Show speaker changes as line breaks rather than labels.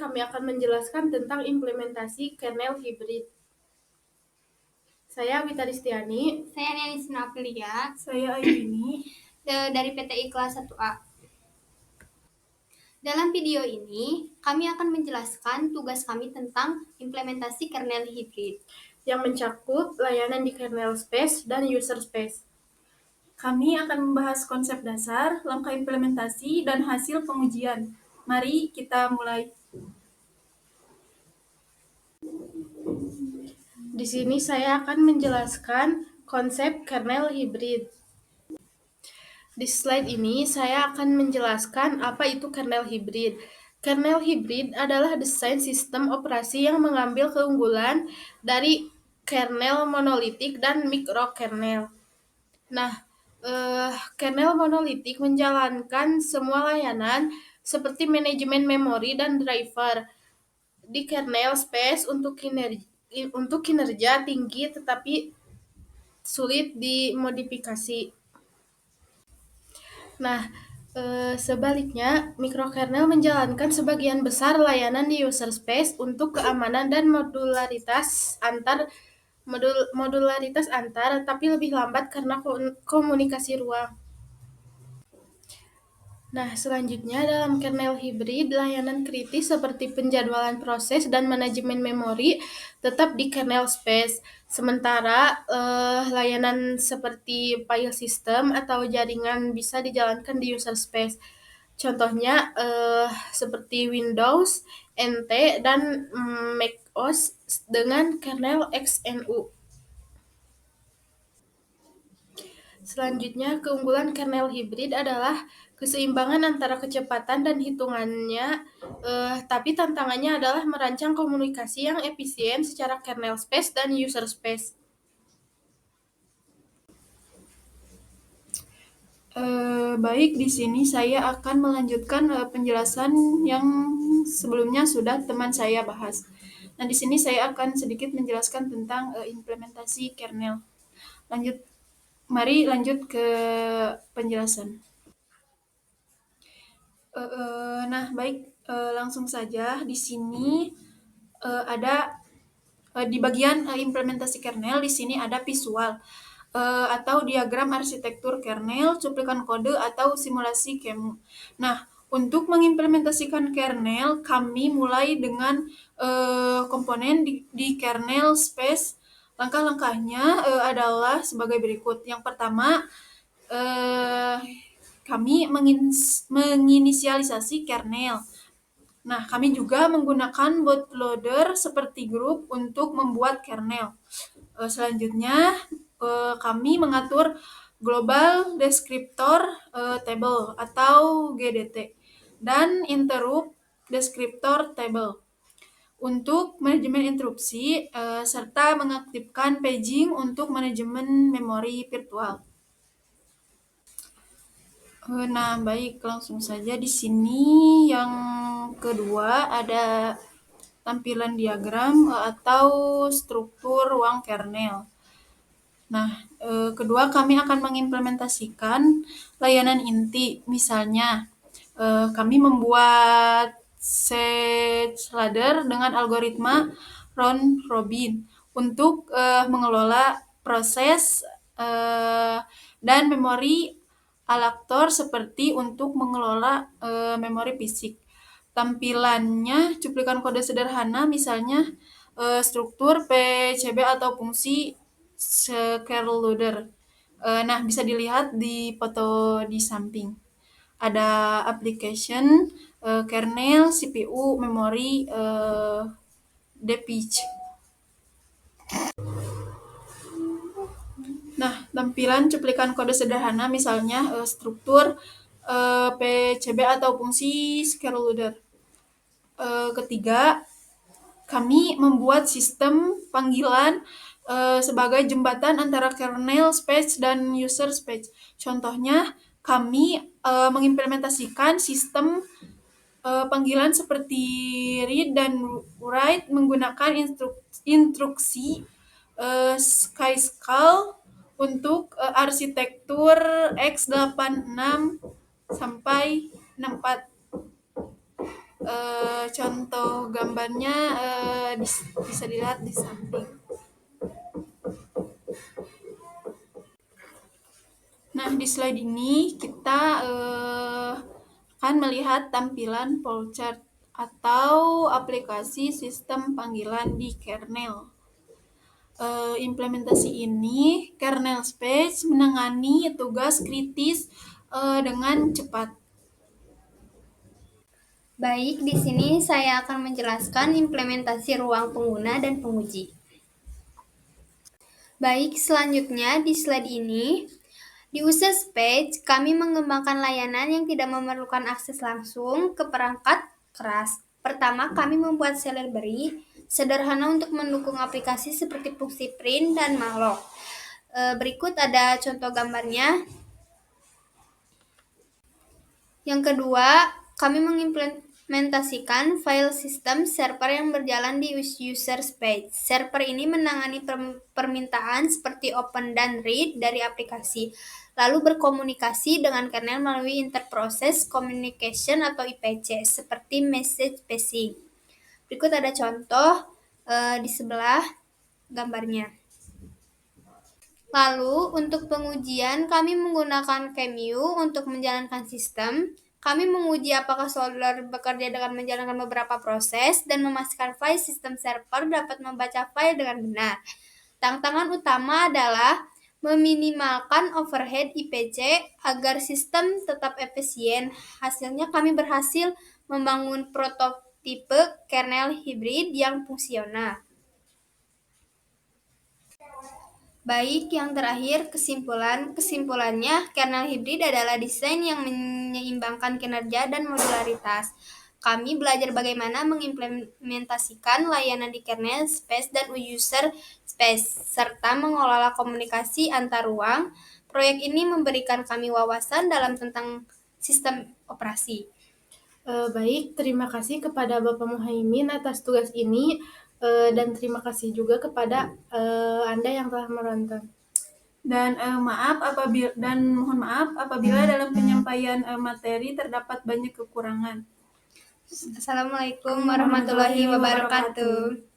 kami akan menjelaskan tentang implementasi kernel hibrid. Saya Wita Ristiani.
Saya Nenis Napilia.
Saya Ayuni.
Dari PTI kelas 1A. Dalam video ini, kami akan menjelaskan tugas kami tentang implementasi kernel hibrid
yang mencakup layanan di kernel space dan user space.
Kami akan membahas konsep dasar, langkah implementasi, dan hasil pengujian. Mari kita mulai.
Di sini saya akan menjelaskan konsep kernel hibrid. Di slide ini saya akan menjelaskan apa itu kernel hibrid. Kernel hibrid adalah desain sistem operasi yang mengambil keunggulan dari kernel monolitik dan mikrokernel. Nah, kernel monolitik menjalankan semua layanan seperti manajemen memori dan driver di kernel space untuk kinerja tinggi tetapi sulit dimodifikasi. Nah, sebaliknya, mikrokernel menjalankan sebagian besar layanan di user space untuk keamanan dan modularitas antar, tapi lebih lambat karena komunikasi ruang. Nah, selanjutnya dalam kernel hibrid, layanan kritis seperti penjadwalan proses dan manajemen memori tetap di kernel space. Sementara layanan seperti file system atau jaringan bisa dijalankan di user space. Contohnya seperti Windows, NT, dan macOS dengan kernel XNU. Selanjutnya, keunggulan kernel hibrid adalah keseimbangan antara kecepatan dan hitungannya, tapi tantangannya adalah merancang komunikasi yang efisien secara kernel space dan user space.
Baik, di sini saya akan melanjutkan penjelasan yang sebelumnya sudah teman saya bahas. Nah, di sini saya akan sedikit menjelaskan tentang implementasi kernel. Mari lanjut ke penjelasan. Nah, baik, langsung saja di sini ada di bagian implementasi kernel di sini ada visual atau diagram arsitektur kernel, cuplikan kode atau simulasi KEMU. Nah, untuk mengimplementasikan kernel, kami mulai dengan komponen di kernel space. Langkah-langkahnya adalah sebagai berikut. Yang pertama, kami menginisialisasi kernel. Nah, kami juga menggunakan bootloader seperti grup untuk membuat kernel. Selanjutnya, kami mengatur global descriptor table atau GDT dan interrupt descriptor table untuk manajemen interupsi serta mengaktifkan paging untuk manajemen memori virtual. Nah, baik, langsung saja di sini yang kedua ada tampilan diagram atau struktur ruang kernel. Nah, kedua kami akan mengimplementasikan layanan inti. Misalnya, kami membuat set ladder dengan algoritma round robin untuk mengelola proses dan memori alaktor seperti untuk mengelola memori fisik. Tampilannya cuplikan kode sederhana, misalnya struktur PCB atau fungsi scareloader. Nah, bisa dilihat di foto di samping. Ada application, kernel, CPU, memori, device. Nah, tampilan cuplikan kode sederhana, misalnya struktur PCB atau fungsi scareloader. Ketiga, kami membuat sistem panggilan sebagai jembatan antara kernel space dan user space. Contohnya, kami mengimplementasikan sistem panggilan seperti read dan write menggunakan instruksi skyscale untuk arsitektur x86 sampai 64. Contoh gambarnya bisa dilihat di samping. Nah, di slide ini kita akan melihat tampilan flowchart atau aplikasi sistem panggilan di kernel. Implementasi ini, kernel space menangani tugas kritis dengan cepat.
Baik, di sini saya akan menjelaskan implementasi ruang pengguna dan penguji. Baik, selanjutnya di slide ini, di user space, kami mengembangkan layanan yang tidak memerlukan akses langsung ke perangkat keras. Pertama, kami membuat shell library sederhana untuk mendukung aplikasi seperti fungsi print dan malloc. Berikut ada contoh gambarnya. Yang kedua, kami mengimplementasikan file system server yang berjalan di user space. Server ini menangani permintaan seperti open dan read dari aplikasi, lalu berkomunikasi dengan kernel melalui interprocess communication atau IPC, seperti message passing. Berikut ada contoh di sebelah gambarnya. Lalu, untuk pengujian, kami menggunakan QEMU untuk menjalankan sistem. Kami menguji apakah solder bekerja dengan menjalankan beberapa proses dan memastikan file sistem server dapat membaca file dengan benar. Tantangan utama adalah meminimalkan overhead IPC agar sistem tetap efisien. Hasilnya kami berhasil membangun prototipe kernel hibrid yang fungsional. Baik, yang terakhir kesimpulannya, kernel hibrid adalah desain yang menyeimbangkan kinerja dan modularitas. Kami belajar bagaimana mengimplementasikan layanan di kernel space dan user space, serta mengelola komunikasi antar ruang. Proyek ini memberikan kami wawasan dalam tentang sistem operasi.
Baik, terima kasih kepada Bapak Muhaimin atas tugas ini. Dan terima kasih juga kepada Anda yang telah menonton.
Dan mohon maaf apabila dalam penyampaian materi terdapat banyak kekurangan.
Assalamualaikum warahmatullahi wabarakatuh.